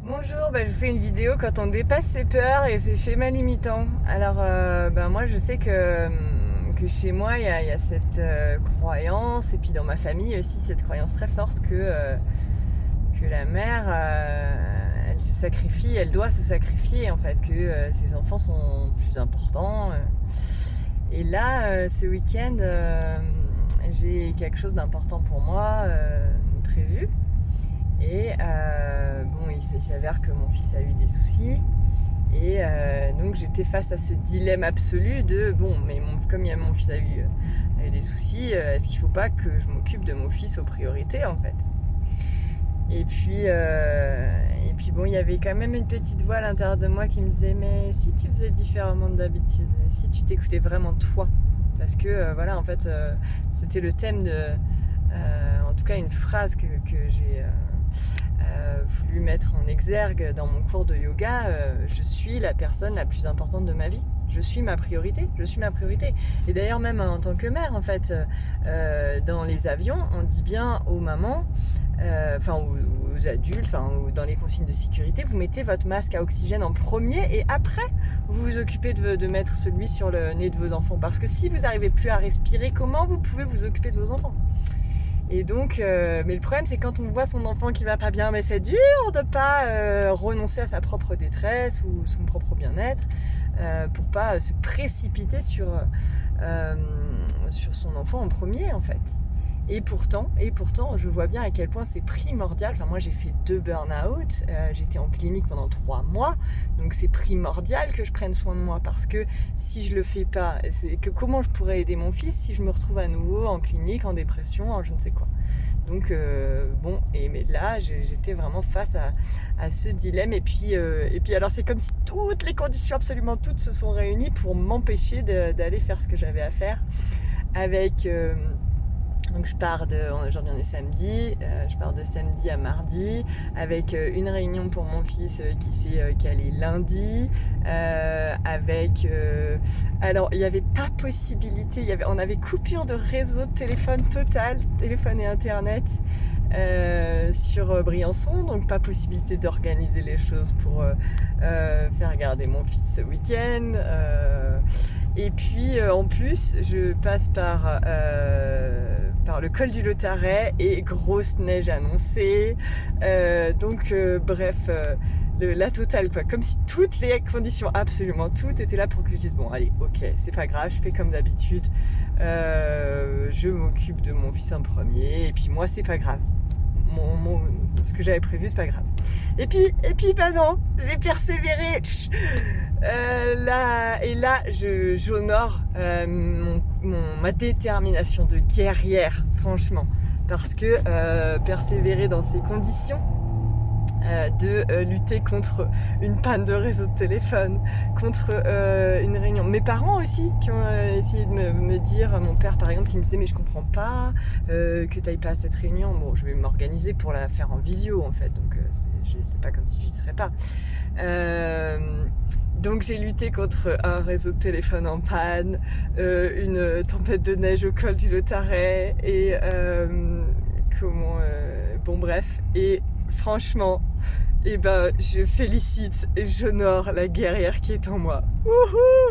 Bonjour, je vous fais une vidéo quand on dépasse ses peurs et ses schémas limitants. Alors, moi je sais que chez moi il y a cette croyance, et puis dans ma famille aussi, cette croyance très forte que la mère, elle se sacrifie, elle doit se sacrifier en fait, que ses enfants sont plus importants. Et là, ce week-end, j'ai quelque chose d'important pour moi prévu. Et il s'avère que mon fils a eu des soucis. Et donc j'étais face à ce dilemme absolu de comme mon fils a eu des soucis, est-ce qu'il ne faut pas que je m'occupe de mon fils aux priorités en fait. Et puis il y avait quand même une petite voix à l'intérieur de moi qui me disait, mais si tu faisais différemment d'habitude, si tu t'écoutais vraiment toi, parce que c'était le thème de, en tout cas une phrase que j'ai voulu mettre en exergue dans mon cours de yoga. Je suis la personne la plus importante de ma vie. Je suis ma priorité. Et d'ailleurs, même en tant que mère, en fait, dans les avions, on dit bien aux mamans, aux adultes, ou dans les consignes de sécurité, vous mettez votre masque à oxygène en premier et après, vous vous occupez de mettre celui sur le nez de vos enfants. Parce que si vous n'arrivez plus à respirer, comment vous pouvez vous occuper de vos enfants ? Et donc, mais le problème, c'est quand on voit son enfant qui va pas bien, mais c'est dur de pas renoncer à sa propre détresse ou son propre bien-être pour pas se précipiter sur son enfant en premier, en fait. Et pourtant, je vois bien à quel point c'est primordial. Moi, j'ai fait 2 burn-out, j'étais en clinique pendant 3 mois, donc c'est primordial que je prenne soin de moi, parce que si je le fais pas, c'est que comment je pourrais aider mon fils si je me retrouve à nouveau en clinique, en dépression, en je ne sais quoi. Donc mais là, j'étais vraiment face à ce dilemme. Et puis alors, c'est comme si toutes les conditions, absolument toutes, se sont réunies pour m'empêcher d'aller faire ce que j'avais à faire avec. Donc aujourd'hui on est samedi, je pars de samedi à mardi avec une réunion pour mon fils qui s'est calée lundi, alors il n'y avait pas possibilité, on avait coupure de réseau de téléphone total, téléphone et internet sur Briançon, donc pas possibilité d'organiser les choses pour faire garder mon fils ce week-end. Et puis en plus, je passe par le col du Lautaret et grosse neige annoncée. La totale, quoi. Comme si toutes les conditions, absolument toutes, étaient là pour que je dise bon, allez, ok, c'est pas grave, je fais comme d'habitude. Je m'occupe de mon fils en premier, et puis moi, c'est pas grave. Ce que j'avais prévu, c'est pas grave. Et puis non, j'ai persévéré. Là, j'honore ma détermination de guerrière, franchement, parce que persévérer dans ces conditions, de lutter contre une panne de réseau de téléphone, contre une réunion. Mes parents aussi qui ont essayé de me dire, mon père par exemple qui me disait mais je comprends pas que tu ailles pas à cette réunion. Bon, je vais m'organiser pour la faire en visio en fait, donc c'est pas comme si j'y serais pas. Donc j'ai lutté contre un réseau de téléphone en panne, une tempête de neige au col du Lautaret et et franchement, je félicite et j'honore la guerrière qui est en moi. Wouhou!